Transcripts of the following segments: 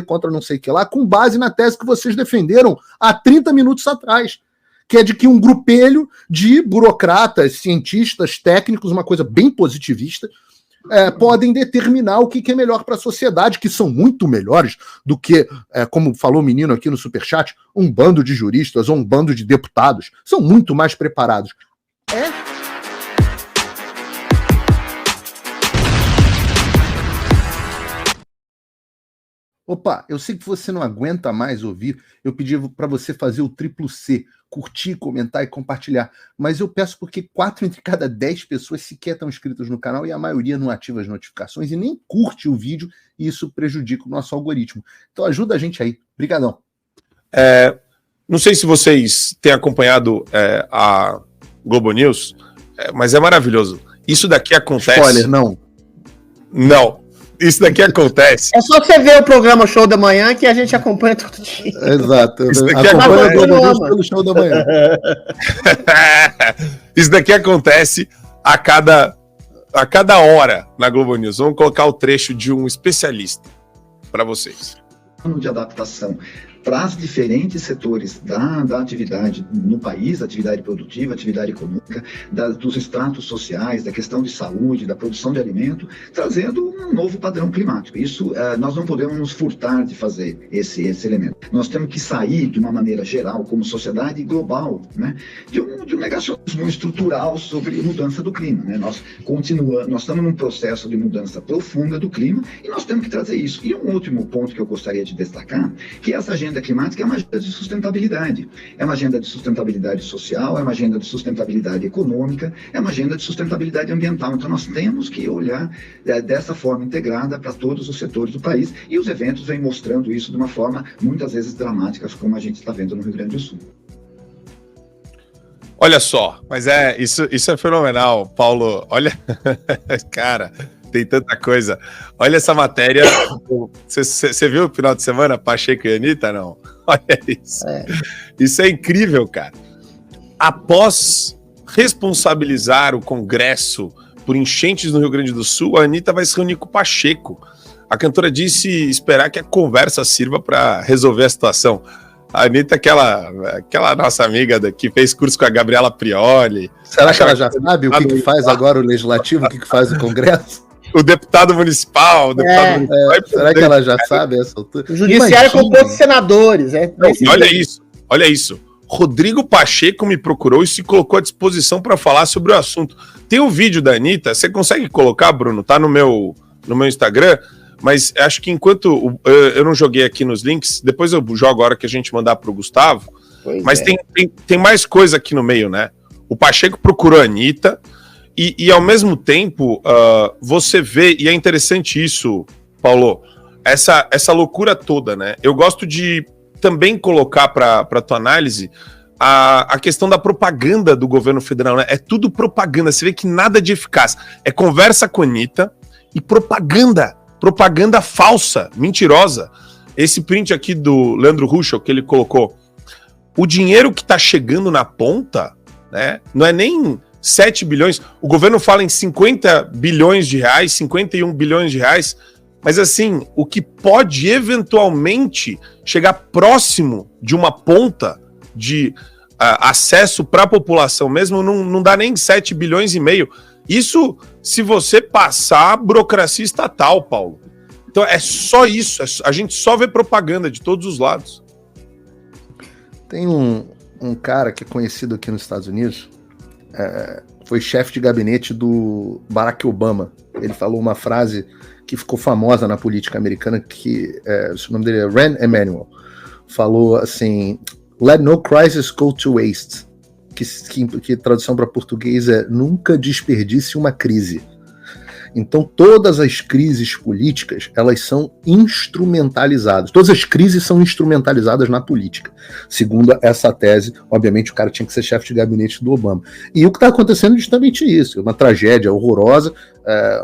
contra não sei o que lá, com base na tese que vocês defenderam há 30 minutos atrás, que é de que um grupelho de burocratas, cientistas, técnicos, uma coisa bem positivista, podem determinar o que é melhor para a sociedade, que são muito melhores do que, como falou o menino aqui no Superchat, um bando de juristas ou um bando de deputados. São muito mais preparados. Opa, eu sei que você não aguenta mais ouvir, eu pedi para você fazer o triplo C, curtir, comentar e compartilhar, mas eu peço porque 4 entre cada 10 pessoas sequer estão inscritas no canal e a maioria não ativa as notificações e nem curte o vídeo, e isso prejudica o nosso algoritmo. Então ajuda a gente aí. Obrigadão. Não sei se vocês têm acompanhado a Globo News, mas é maravilhoso. Isso daqui acontece... Spoiler, não. Não. Isso daqui acontece. É só você ver o programa Show da Manhã que a gente acompanha todo dia. Exato. Isso daqui acontece pelo Show da Manhã. Isso daqui acontece a cada hora na Globo News. Vamos colocar o trecho de um especialista para vocês. De adaptação para os diferentes setores da atividade no país, atividade produtiva, atividade econômica, dos estratos sociais, da questão de saúde, da produção de alimento, trazendo um novo padrão climático. Isso nós não podemos nos furtar de fazer esse elemento. Nós temos que sair de uma maneira geral, como sociedade global, né, de um negacionismo estrutural sobre mudança do clima. Né? Nós estamos num processo de mudança profunda do clima e nós temos que trazer isso. E um último ponto que eu gostaria de destacar, que essa agenda climática é uma agenda de sustentabilidade. É uma agenda de sustentabilidade social, é uma agenda de sustentabilidade econômica, é uma agenda de sustentabilidade ambiental. Então nós temos que olhar dessa forma integrada para todos os setores do país, e os eventos vêm mostrando isso de uma forma muitas vezes dramática, como a gente está vendo no Rio Grande do Sul. Olha só, mas isso é fenomenal, Paulo. Olha, cara, tem tanta coisa. Olha essa matéria. Você viu o final de semana, Pacheco e Anitta? Não. Olha isso. Isso é incrível, cara. Após responsabilizar o Congresso por enchentes no Rio Grande do Sul, a Anitta vai se reunir com o Pacheco. A cantora disse esperar que a conversa sirva para resolver a situação. A Anitta, aquela nossa amiga que fez curso com a Gabriela Prioli. Será que ela já sabe o que faz agora o Legislativo, o que faz o Congresso? O deputado municipal. Será que ela já sabe essa altura? O judiciário é composto de senadores. Olha isso. Rodrigo Pacheco me procurou e se colocou à disposição para falar sobre o assunto. Tem um vídeo da Anitta, você consegue colocar, Bruno? Tá no meu Instagram, mas acho que enquanto eu não joguei aqui nos links, depois eu jogo a hora que a gente mandar pro Gustavo, mas tem mais coisa aqui no meio, né? O Pacheco procurou a Anitta e ao mesmo tempo você vê, e é interessante isso, Paulo, essa loucura toda, né? Eu gosto de também colocar para tua análise a questão da propaganda do governo federal, né? É tudo propaganda, você vê que nada de eficaz. É conversa com a Anitta e propaganda falsa, mentirosa. Esse print aqui do Leandro Ruschel que ele colocou, o dinheiro que está chegando na ponta, né, não é nem 7 bilhões, o governo fala em 50 bilhões de reais, 51 bilhões de reais, mas assim, o que pode eventualmente chegar próximo de uma ponta de acesso para a população mesmo, não dá nem 7 bilhões e meio. Isso se você passar a burocracia estatal, Paulo. Então é só isso, a gente só vê propaganda de todos os lados. Tem um cara que é conhecido aqui nos Estados Unidos, foi chefe de gabinete do Barack Obama. Ele falou uma frase que ficou famosa na política americana, que o nome dele é Rahm Emanuel. Falou assim: "Let no crisis go to waste", que tradução para português é "nunca desperdice uma crise". Então todas as crises políticas, elas são instrumentalizadas. Todas as crises são instrumentalizadas na política. Segundo essa tese, obviamente o cara tinha que ser chefe de gabinete do Obama. E o que está acontecendo é justamente isso. Uma tragédia horrorosa,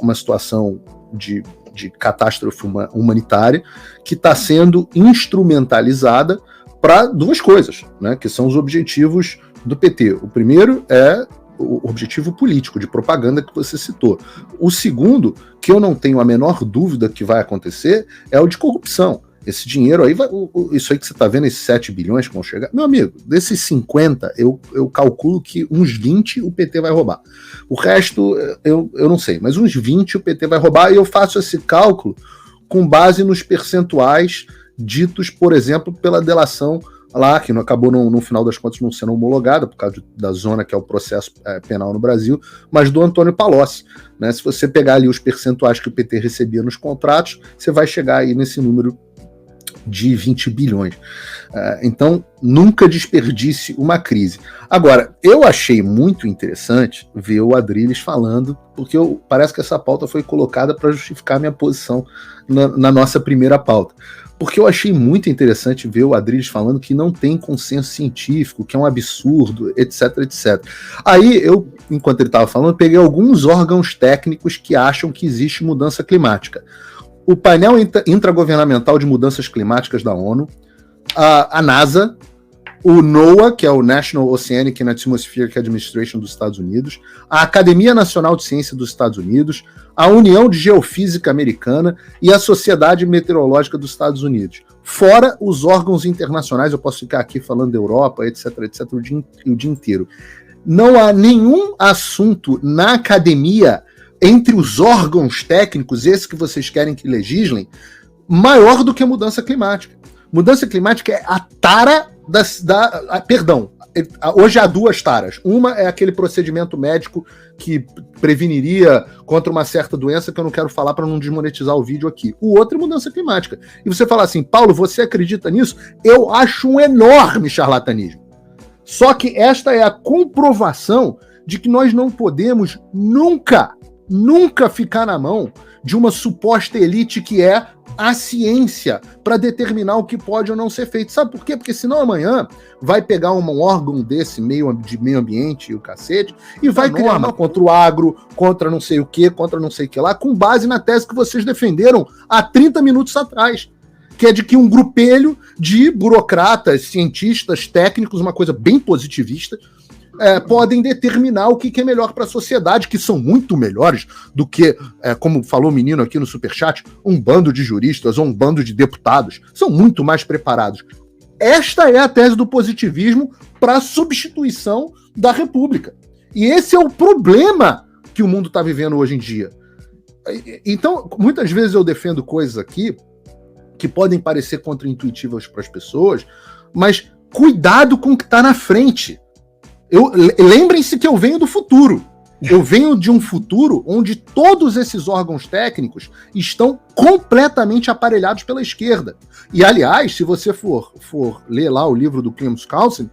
uma situação de catástrofe humanitária que está sendo instrumentalizada para duas coisas, né, que são os objetivos do PT. O primeiro é o objetivo político, de propaganda que você citou. O segundo, que eu não tenho a menor dúvida que vai acontecer, é o de corrupção. Esse dinheiro aí, isso aí que você está vendo, esses 7 bilhões que vão chegar, meu amigo, desses 50, eu calculo que uns 20 o PT vai roubar. O resto, eu não sei, mas uns 20 o PT vai roubar, e eu faço esse cálculo com base nos percentuais ditos, por exemplo, pela delação lá, que não acabou no final das contas não sendo homologada, por causa da zona que é o processo penal no Brasil, mas do Antônio Palocci. Né? Se você pegar ali os percentuais que o PT recebia nos contratos, você vai chegar aí nesse número de 20 bilhões. Então, nunca desperdice uma crise. Agora, eu achei muito interessante ver o Adrilles falando, porque parece que essa pauta foi colocada para justificar a minha posição na nossa primeira pauta. Porque eu achei muito interessante ver o Adrilles falando que não tem consenso científico, que é um absurdo, etc, etc. Aí, eu, enquanto ele estava falando, peguei alguns órgãos técnicos que acham que existe mudança climática. O painel intragovernamental de mudanças climáticas da ONU, a NASA, o NOAA, que é o National Oceanic and Atmospheric Administration dos Estados Unidos, a Academia Nacional de Ciência dos Estados Unidos, a União de Geofísica Americana e a Sociedade Meteorológica dos Estados Unidos. Fora os órgãos internacionais, eu posso ficar aqui falando da Europa, etc, etc, o dia inteiro. Não há nenhum assunto na academia, entre os órgãos técnicos, esses que vocês querem que legislem, maior do que a mudança climática. Mudança climática é a tara perdão, hoje há 2 taras. Uma é aquele procedimento médico que preveniria contra uma certa doença, que eu não quero falar para não desmonetizar o vídeo aqui. O outro é mudança climática. E você fala assim, Paulo, você acredita nisso? Eu acho um enorme charlatanismo. Só que esta é a comprovação de que nós não podemos nunca ficar na mão de uma suposta elite que é a ciência para determinar o que pode ou não ser feito. Sabe por quê? Porque senão amanhã vai pegar um órgão desse de meio ambiente e o cacete e vai criar uma contra o agro, contra não sei o que, contra não sei o que lá, com base na tese que vocês defenderam há 30 minutos atrás, que é de que um grupelho de burocratas, cientistas, técnicos, uma coisa bem positivista, podem determinar o que é melhor para a sociedade, que são muito melhores do que, como falou o menino aqui no Superchat, um bando de juristas ou um bando de deputados. São muito mais preparados. Esta é a tese do positivismo para a substituição da República. E esse é o problema que o mundo está vivendo hoje em dia. Então, muitas vezes eu defendo coisas aqui que podem parecer contraintuitivas para as pessoas, mas cuidado com o que está na frente. Lembrem-se que eu venho do futuro. Eu venho de um futuro onde todos esses órgãos técnicos estão completamente aparelhados pela esquerda. E, aliás, se você for ler lá o livro do Clemens Carlsen,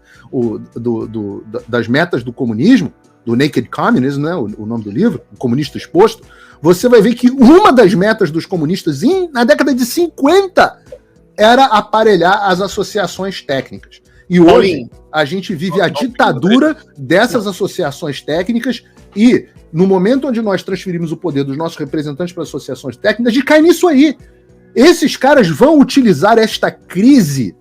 das metas do comunismo, do Naked Communism, né, o nome do livro, o comunista exposto, você vai ver que uma das metas dos comunistas na década de 50 era aparelhar as associações técnicas. E hoje a gente vive a ditadura dessas associações técnicas e, no momento onde nós transferimos o poder dos nossos representantes para as associações técnicas, de cair nisso aí. Esses caras vão utilizar esta crise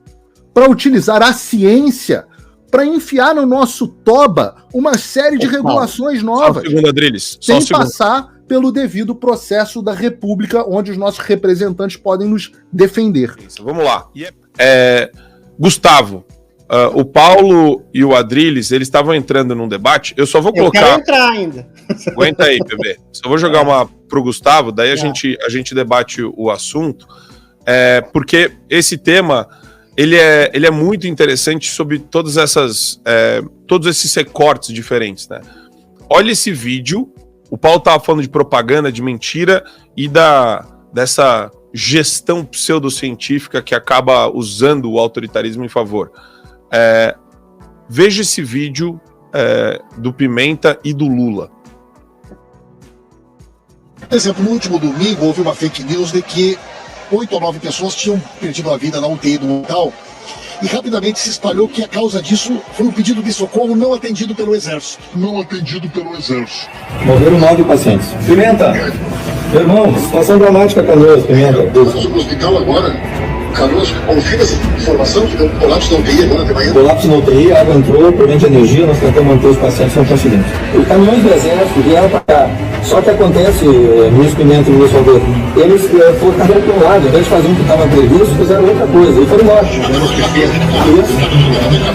para utilizar a ciência para enfiar no nosso toba uma série de regulações novas. Só um segundo, Adrilles. Sem passar pelo devido processo da República, onde os nossos representantes podem nos defender. Isso, vamos lá. Gustavo, o Paulo e o Adrilles, eles estavam entrando num debate. Eu só vou colocar. Eu quero entrar ainda. Aguenta aí, bebê. Só vou jogar uma pro Gustavo, daí a gente debate o assunto. Porque esse tema ele é muito interessante sobre todos esses recortes diferentes, né? Olha esse vídeo. O Paulo estava falando de propaganda, de mentira e dessa gestão pseudocientífica que acaba usando o autoritarismo em favor. Veja esse vídeo do Pimenta e do Lula. Por exemplo, no último domingo houve uma fake news de que 8 ou 9 pessoas tinham perdido a vida na UTI do local e rapidamente se espalhou que a causa disso foi um pedido de socorro não atendido pelo Exército. Morreram 9 pacientes. Pimenta! Meu irmão, situação dramática, Canoas, Pimenta. Eu fui pro hospital agora. Canoas, confirma essa informação que deu um colapso na UTI agora de manhã. Colapso na UTI, a água entrou, problema de energia, nós tentamos manter os pacientes não conseguimos. Os caminhões do Exército vieram para cá. Só que acontece, Ministro Pimenta e Ministro Alberto, eles colocaram para um lado, em vez de fazer o que estava previsto, fizeram outra coisa, e foram embora. Isso,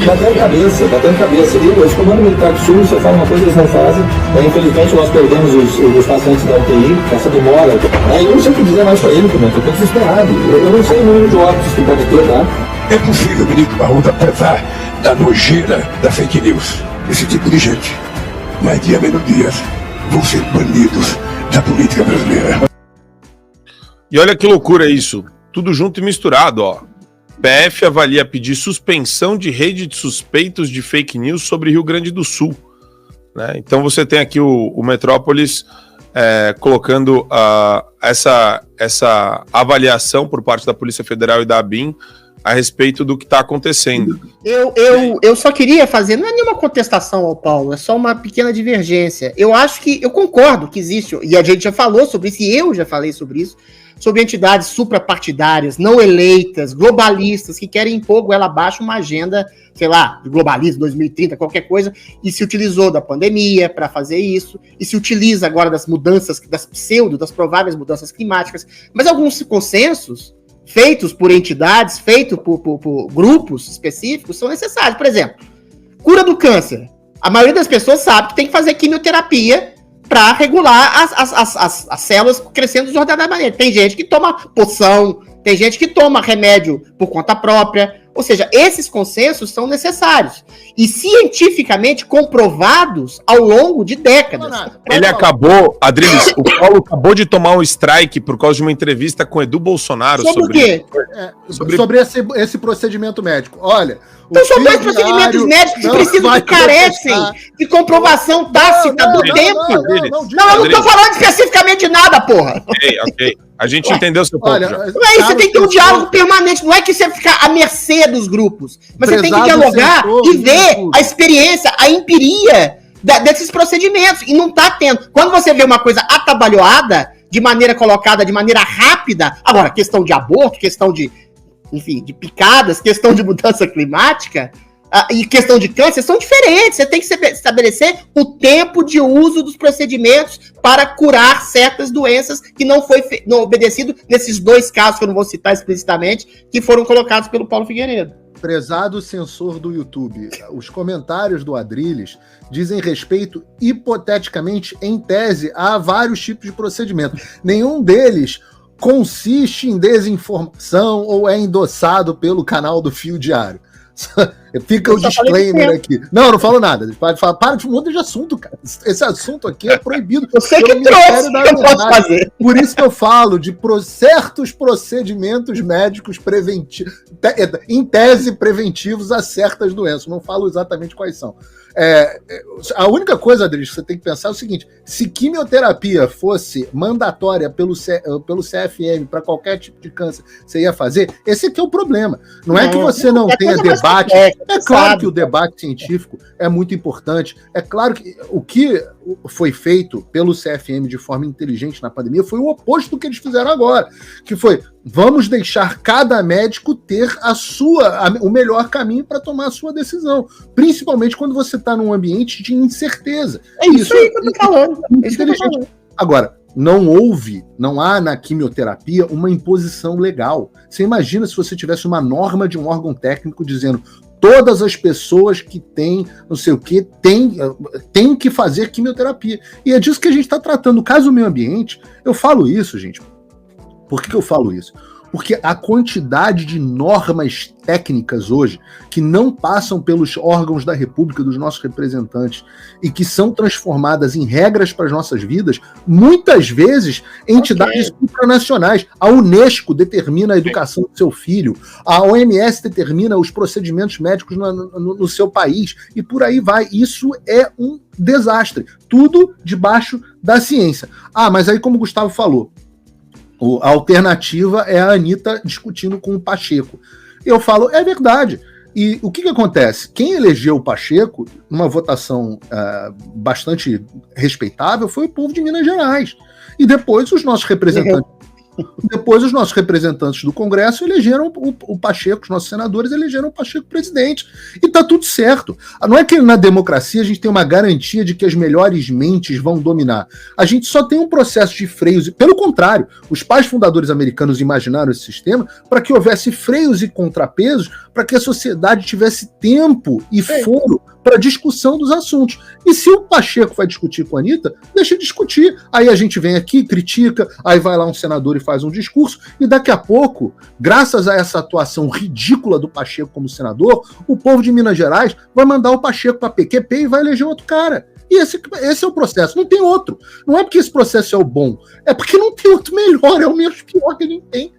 batendo cabeça. E os comandos militares do Sul, você fala uma coisa, eles não fazem. Infelizmente, nós perdemos os pacientes da UTI, essa demora. Eu não sei o que dizer mais para ele, Pimenta, eu estou desesperado. Eu não sei o número de óbitos que pode ter, tá? É possível, Benito Barroso, apesar da nojeira da fake news, esse tipo de gente, mais dia menos dias, vão ser banidos da política brasileira. E olha que loucura isso, tudo junto e misturado, ó. PF avalia pedir suspensão de rede de suspeitos de fake news sobre Rio Grande do Sul. Né? Então você tem aqui o Metrópolis colocando essa avaliação por parte da Polícia Federal e da ABIN a respeito do que está acontecendo. Eu só queria fazer, não é nenhuma contestação ao Paulo, é só uma pequena divergência. Eu concordo que existe, e a gente já falou sobre isso, e eu já falei sobre isso, sobre entidades suprapartidárias, não eleitas, globalistas, que querem impor goela abaixo uma agenda, sei lá, de globalismo 2030, qualquer coisa, e se utilizou da pandemia para fazer isso, e se utiliza agora das mudanças, das prováveis mudanças climáticas, mas alguns consensos feitos por entidades, feitos por grupos específicos, são necessários. Por exemplo, cura do câncer. A maioria das pessoas sabe que tem que fazer quimioterapia para regular as células crescendo desordenadamente. Tem gente que toma poção, tem gente que toma remédio por conta própria. Ou seja, esses consensos são necessários e cientificamente comprovados ao longo de décadas. Ele acabou, Adriles, o Paulo acabou de tomar um strike por causa de uma entrevista com Edu Bolsonaro sobre o quê? Sobre esse procedimento médico. Olha, então são dois procedimentos médicos que precisam, que carecem de comprovação tácita do tempo. Não, eu não estou falando especificamente de nada, porra. Ok. A gente entendeu seu ponto. Olha, não é isso, você tem que ter um diálogo permanente, não é que você ficar à mercê dos grupos, mas você tem que dialogar e ver a experiência, a empiria desses procedimentos, e não tá tendo. Quando você vê uma coisa atabalhoada, de maneira colocada, de maneira rápida, agora, questão de aborto, questão de picadas, questão de mudança climática e questão de câncer são diferentes. Você tem que estabelecer o tempo de uso dos procedimentos para curar certas doenças que não foi obedecido nesses dois casos, que eu não vou citar explicitamente, que foram colocados pelo Paulo Figueiredo. Prezado censor do YouTube, os comentários do Adriles dizem respeito, hipoteticamente, em tese, a vários tipos de procedimento. Nenhum deles consiste em desinformação ou é endossado pelo canal do Fio Diário. Fica o disclaimer aqui. Não falo nada. Para de mudar de assunto, cara. Esse assunto aqui é proibido. Você que trouxe, que eu posso fazer. Por isso que eu falo de certos procedimentos médicos preventivos, em tese preventivos a certas doenças. Não falo exatamente quais são. A única coisa, Adriles, que você tem que pensar é o seguinte: se quimioterapia fosse mandatória pelo CFM para qualquer tipo de câncer, você ia fazer? Esse aqui é o problema. Não é que você não tenha debate. É claro que o debate científico é muito importante. É claro que o que foi feito pelo CFM de forma inteligente na pandemia foi o oposto do que eles fizeram agora, que foi: vamos deixar cada médico ter o melhor caminho para tomar a sua decisão, principalmente quando você está num ambiente de incerteza. É isso aí que eu tô falando. Agora, não há na quimioterapia uma imposição legal. Você imagina se você tivesse uma norma de um órgão técnico dizendo: todas as pessoas que têm não sei o que têm que fazer quimioterapia. E é disso que a gente está tratando. No caso do meio ambiente, eu falo isso, gente. Por que eu falo isso? Porque a quantidade de normas técnicas hoje que não passam pelos órgãos da República, dos nossos representantes, e que são transformadas em regras para as nossas vidas, muitas vezes entidades supranacionais. A Unesco determina a educação do seu filho, a OMS determina os procedimentos médicos no seu país, e por aí vai. Isso é um desastre. Tudo debaixo da ciência. Mas aí, como o Gustavo falou, a alternativa é a Anitta discutindo com o Pacheco. Eu falo, é verdade. E o que acontece? Quem elegeu o Pacheco, numa votação bastante respeitável, foi o povo de Minas Gerais. E depois os nossos representantes Depois os nossos representantes do Congresso elegeram o Pacheco, os nossos senadores elegeram o Pacheco presidente. E tá tudo certo. Não é que na democracia a gente tem uma garantia de que as melhores mentes vão dominar. A gente só tem um processo de freios. Pelo contrário, os pais fundadores americanos imaginaram esse sistema para que houvesse freios e contrapesos, para que a sociedade tivesse tempo e foro para discussão dos assuntos. E se o Pacheco vai discutir com a Anitta, deixa discutir. Aí a gente vem aqui, critica, aí vai lá um senador e faz um discurso, e daqui a pouco, graças a essa atuação ridícula do Pacheco como senador, o povo de Minas Gerais vai mandar o Pacheco para PQP e vai eleger outro cara. E esse é o processo, não tem outro. Não é porque esse processo é o bom, é porque não tem outro melhor, é o menos pior que a gente tem.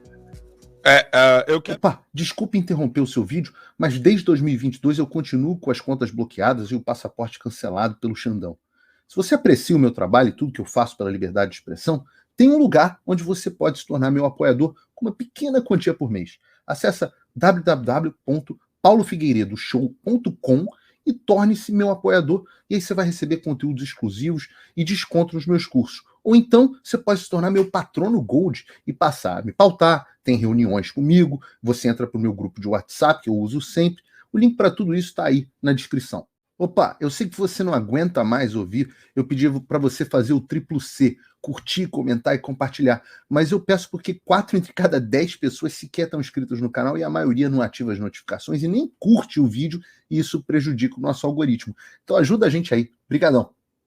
Opa, desculpe interromper o seu vídeo, mas desde 2022 eu continuo com as contas bloqueadas e o passaporte cancelado pelo Xandão. Se você aprecia o meu trabalho e tudo que eu faço pela liberdade de expressão, tem um lugar onde você pode se tornar meu apoiador com uma pequena quantia por mês. Acesse www.paulofigueiredoshow.com e torne-se meu apoiador, e aí você vai receber conteúdos exclusivos e desconto nos meus cursos. Ou então, você pode se tornar meu patrono Gold e passar a me pautar, tem reuniões comigo, você entra para o meu grupo de WhatsApp, que eu uso sempre. O link para tudo isso está aí na descrição. Opa, eu sei que você não aguenta mais ouvir, eu pedi para você fazer o triplo C, curtir, comentar e compartilhar, mas eu peço porque 4 entre cada 10 pessoas sequer estão inscritas no canal e a maioria não ativa as notificações e nem curte o vídeo, e isso prejudica o nosso algoritmo. Então ajuda a gente aí. Obrigadão.